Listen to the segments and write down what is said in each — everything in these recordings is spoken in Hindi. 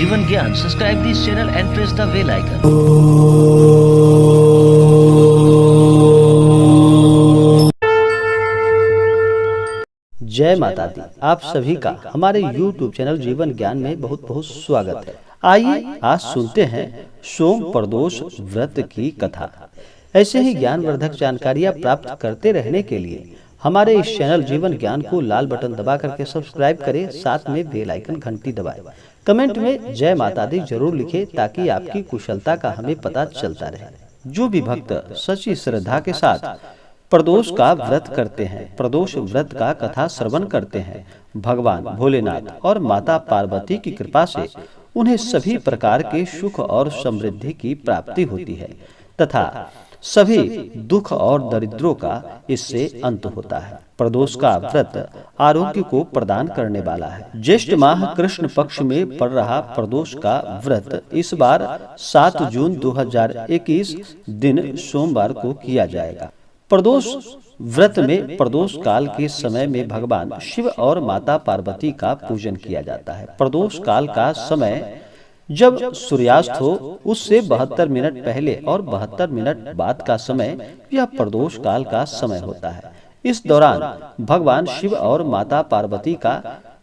जीवन ज्ञान, subscribe this channel and press the bell icon. जय माता दी। आप सभी का हमारे YouTube चैनल जीवन ज्ञान में बहुत बहुत स्वागत है। आइए आज सुनते हैं सोम प्रदोष व्रत की कथा। ऐसे ही ज्ञानवर्धक जानकारियाँ प्राप्त करते रहने के लिए हमारे इस चैनल जीवन ज्ञान को लाल बटन दबा करके सब्सक्राइब करें, साथ में बेल आइकन घंटी दबाएं। कमेंट में जय माता दी जरूर लिखें ताकि आपकी कुशलता का हमें पता चलता रहे। जो भी भक्त सच्ची श्रद्धा के साथ प्रदोष का व्रत करते हैं, प्रदोष व्रत का कथा श्रवण करते हैं, भगवान भोलेनाथ और माता पार्वती की कृपा से उन्हें सभी प्रकार के सुख और समृद्धि की प्राप्ति होती है तथा सभी दुख और दरिद्रों का इससे अंत होता है। प्रदोष का व्रत आरोग्य को प्रदान करने वाला है। ज्येष्ठ माह कृष्ण पक्ष में पड़ रहा प्रदोष का व्रत इस बार 7 जून 2021 दिन सोमवार को किया जाएगा। प्रदोष व्रत में प्रदोष काल के समय में भगवान शिव और माता पार्वती का पूजन किया जाता है। प्रदोष काल का समय जब सूर्यास्त हो उससे 72 मिनट पहले और 72 मिनट बाद का समय यह प्रदोष काल का समय होता है। इस दौरान भगवान शिव और माता पार्वती का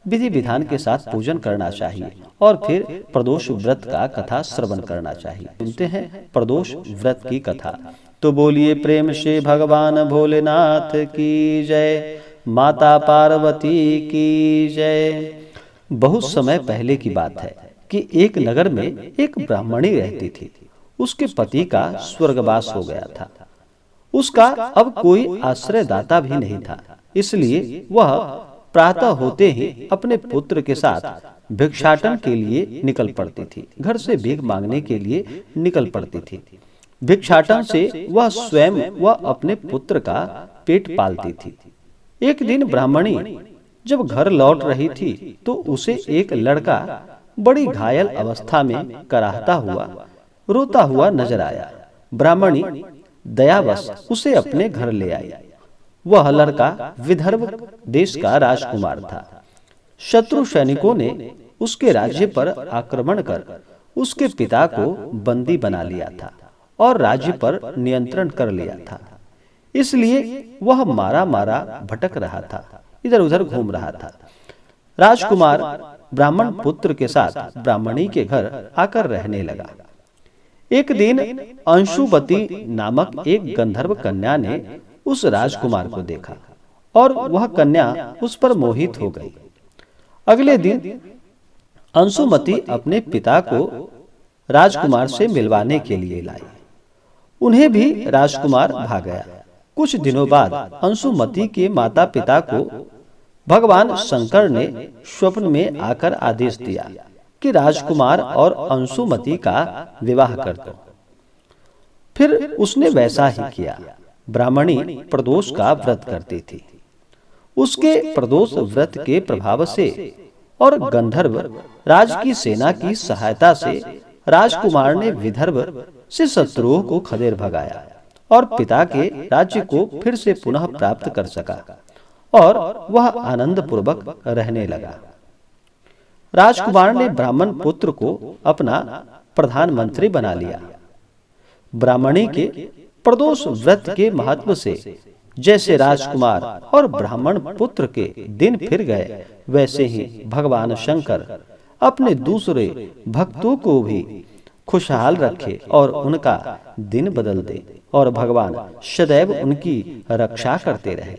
विधि विधान के साथ पूजन करना चाहिए और फिर प्रदोष व्रत का कथा श्रवण करना चाहिए। सुनते हैं प्रदोष व्रत की कथा। तो बोलिए प्रेम से भगवान भोलेनाथ की जय, माता पार्वती की जय। बहुत समय पहले की बात है कि एक नगर में एक ब्राह्मणी रहती थी। उसके पति का स्वर्गवास हो गया था। उसका अब कोई आश्रयदाता भी नहीं था, इसलिए वह प्रातः होते ही अपने पुत्र के साथ भिक्षाटन के लिए निकल पड़ती थी। घर से भीख मांगने के लिए निकल पड़ती थी। भिक्षाटन से वह स्वयं व अपने पुत्र का पेट पालती थी। एक दिन ब्राह्मणी जब घर लौट रही थी तो उसे एक लड़का बड़ी घायल अवस्था में कराहता हुआ रोता हुआ नजर आया। ब्राह्मणी दयावश उसे अपने घर ले आई। वह लड़का विदर्भ देश का राजकुमार था। शत्रु सैनिकों ने उसके राज्य पर आक्रमण कर उसके पिता को बंदी बना लिया था और राज्य पर नियंत्रण कर लिया था। इसलिए वह मारा मारा भटक रहा था, इधर उधर घूम रहा था। राजकुमार ब्राह्मण पुत्र के साथ ब्राह्मणी के घर आकर रहने लगा। एक दिन अंशुवती नामक एक गंधर्व कन्या ने उस राजकुमार को देखा और वह कन्या उस पर मोहित हो गई। अगले दिन अंशुमती अपने पिता को राजकुमार से मिलवाने के लिए लाई। उन्हें भी राजकुमार भाग गया। कुछ दिनों बाद अंशुमती के माता पिता को भगवान शंकर ने स्वप्न में आकर आदेश दिया कि राजकुमार और अंशुमती का विवाह कर दो। फिर उसने वैसा ही किया। ब्राह्मणी प्रदोष का व्रत करती थी। उसके प्रदोष व्रत के प्रभाव से और गंधर्व राज की सेना की सहायता से राजकुमार ने विदर्भ से शत्रुओं को खदेड़ भगाया और पिता के राज्य को फिर से पुनः प्राप्त कर सका और वह आनंद पूर्वक रहने लगा। राजकुमार ने ब्राह्मण पुत्र को अपना प्रधानमंत्री बना लिया। ब्राह्मणी के प्रदोष व्रत के महत्व से जैसे राजकुमार और ब्राह्मण पुत्र के दिन फिर गए, वैसे ही भगवान शंकर अपने दूसरे भक्तों को भी खुशहाल रखे और उनका दिन बदल दे और भगवान सदैव उनकी रक्षा करते रहे।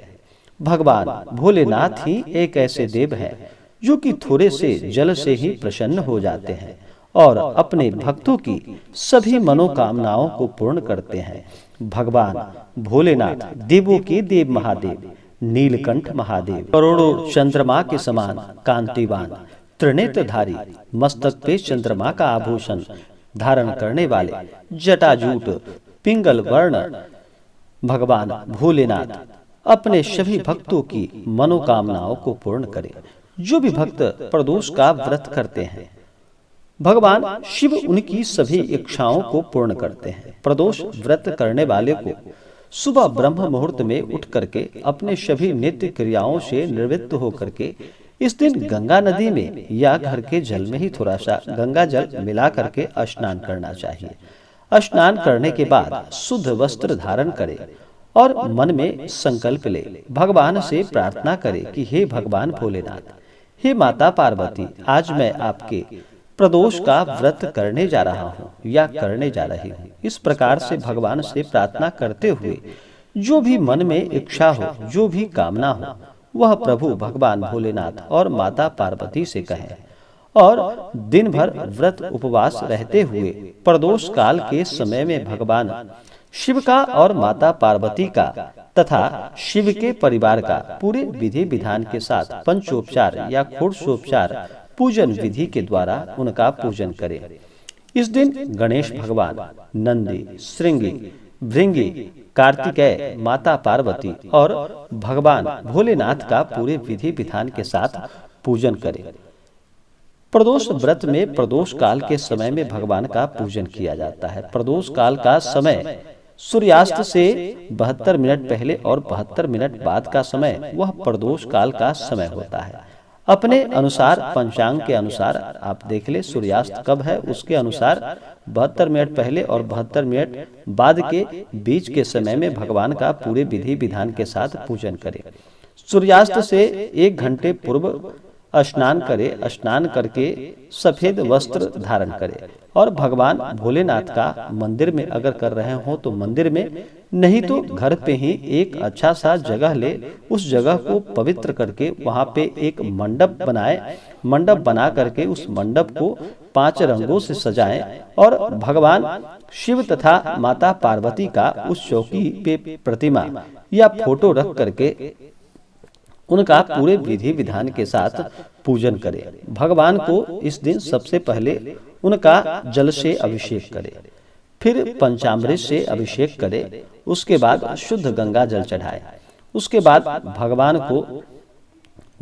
भगवान भोलेनाथ ही एक ऐसे देव हैं जो कि थोड़े से जल से ही प्रसन्न हो जाते हैं और अपने भक्तों की सभी मनोकामनाओं को पूर्ण करते हैं। भगवान भोलेनाथ देवों के देव महादेव नीलकंठ महादेव, करोड़ों चंद्रमा के समान कांतिवान, त्रिनेत्रधारी, मस्तक पे चंद्रमा का आभूषण धारण करने वाले, जटाजूट पिंगल वर्ण भगवान भोलेनाथ अपने सभी भक्तों की मनोकामनाओं को पूर्ण करे। जो भी भक्त प्रदोष का व्रत करते हैं, भगवान शिव उनकी सभी इच्छाओं को पूर्ण करते हैं। प्रदोष व्रत करने वाले को सुबह ब्रह्म मुहूर्त में उठ करके अपने सभी नित्य क्रियाओं से निवृत्त होकर के इस दिन गंगा नदी में या घर के जल में ही थोड़ा सा गंगा जल मिला करके स्नान करना चाहिए। स्नान करने के बाद शुद्ध वस्त्र धारण करे और मन में संकल्प ले भगवान से प्रार्थना करे कि हे भगवान भोलेनाथ, हे माता पार्वती, आज मैं आपके प्रदोष का व्रत करने जा रहा हूँ या करने जा रही हूँ। इस प्रकार से भगवान से प्रार्थना करते हुए जो भी मन में इच्छा हो, जो भी कामना हो, वह प्रभु भगवान भोलेनाथ और माता पार्वती से कहे और दिन भर व्रत उपवास रहते हुए प्रदोष काल के समय में भगवान शिव का और माता पार्वती का तथा शिव के परिवार का पूरे विधि विधान के साथ पंचोपचार या षोडशोपचार पूजन विधि के द्वारा उनका पूजन करें। इस दिन गणेश भगवान, नंदी, श्रृंगी, भृंगी, कार्तिकेय, माता पार्वती और भगवान भोलेनाथ का पूरे विधि विधान के साथ पूजन करें। प्रदोष व्रत में प्रदोष काल के समय में भगवान का पूजन किया जाता है। प्रदोष काल का समय सूर्यास्त से 72 मिनट पहले और 72 मिनट बाद का समय वह प्रदोष काल का समय होता है। अपने अनुसार पंचांग के अनुसार आप देख ले सूर्यास्त कब है, उसके अनुसार 72 मिनट पहले और 72 मिनट बाद के बीच के समय में भगवान का पूरे विधि विधान के साथ पूजन करें। सूर्यास्त से 1 घंटे पूर्व स्नान करे, स्नान करके सफेद वस्त्र धारण करे और भगवान भोलेनाथ का मंदिर में अगर कर रहे हो तो मंदिर में, नहीं तो घर पे ही एक अच्छा सा जगह ले, उस जगह को पवित्र करके वहां पे एक मंडप बनाए। मंडप बना करके उस मंडप को 5 रंगों से सजाएं और भगवान शिव तथा माता पार्वती का उस चौकी पे प्रतिमा या फोटो रख करके उनका पूरे विधि विधान के साथ पूजन करें। भगवान को इस दिन सबसे पहले उनका जल से अभिषेक करें, फिर पंचामृत से अभिषेक करें, उसके बाद शुद्ध गंगा जल चढ़ाए, उसके बाद भगवान को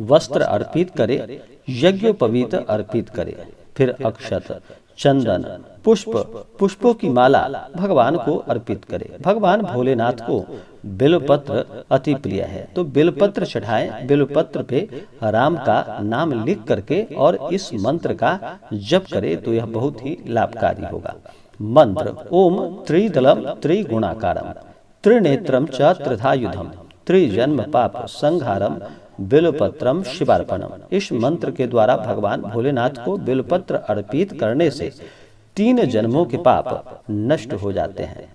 वस्त्र अर्पित करे, यज्ञोपवीत अर्पित करे, फिर अक्षत, चंदन, पुष्पों की माला भगवान को अर्पित करे। भगवान भोलेनाथ को बेलपत्र अति प्रिय है तो बेलपत्र चढ़ाएं। बेलपत्र पे राम का नाम लिख करके और इस मंत्र का जप करे तो यह बहुत ही लाभकारी होगा। मंत्र ओम त्रिदलम त्रिगुणाकारम त्रिनेत्रम च त्रिधायुधम त्रिजन्म पाप संहारम बेलपत्रम शिवार्पणम। इस मंत्र के द्वारा भगवान भोलेनाथ को बेलपत्र अर्पित करने से 3 जन्मों के पाप नष्ट हो जाते हैं।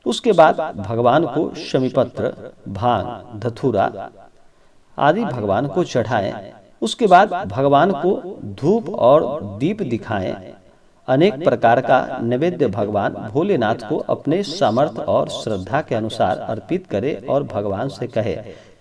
उसके बाद भगवान को शमीपत्र, भांग, धतूरा आदि भगवान को चढ़ाएं। उसके बाद भगवान को धूप और दीप दिखाएं। अनेक प्रकार का नैवेद्य भगवान भोलेनाथ को अपने सामर्थ्य और श्रद्धा के अनुसार अर्पित करे और भगवान से कहे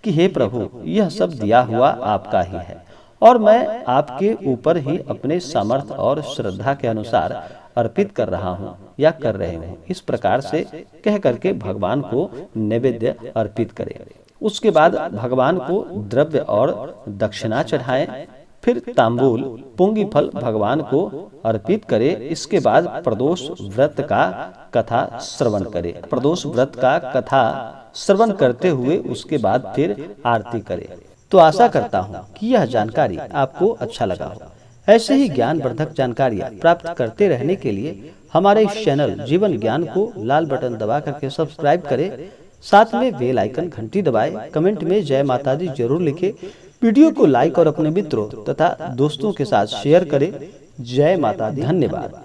कि हे प्रभु, यह सब दिया हुआ आपका ही है और मैं आपके ऊपर ही अपने सामर्थ्य और श्रद्धा के अनुसार अर्पित कर रहा हूँ या कर रहे हूँ। इस प्रकार से कह करके भगवान को नैवेद्य अर्पित करें। उसके बाद भगवान को द्रव्य और दक्षिणा चढ़ाएं, फिर तांबूल, पुंगी फल भगवान को अर्पित करे। इसके बाद प्रदोष व्रत का कथा श्रवण करे। प्रदोष व्रत का कथा श्रवण करते हुए उसके बाद फिर आरती करे। तो आशा करता हूँ कि यह जानकारी आपको अच्छा लगा हो। ऐसे ही ज्ञानवर्धक जानकारियाँ प्राप्त करते रहने के लिए हमारे इस चैनल जीवन ज्ञान को लाल बटन दबा करके सब्सक्राइब करें, साथ में बेल आइकन घंटी दबाएं, कमेंट में जय माता दी जरूर लिखें, वीडियो को लाइक और अपने मित्रों तथा दोस्तों के साथ शेयर करें। जय माता दी। धन्यवाद।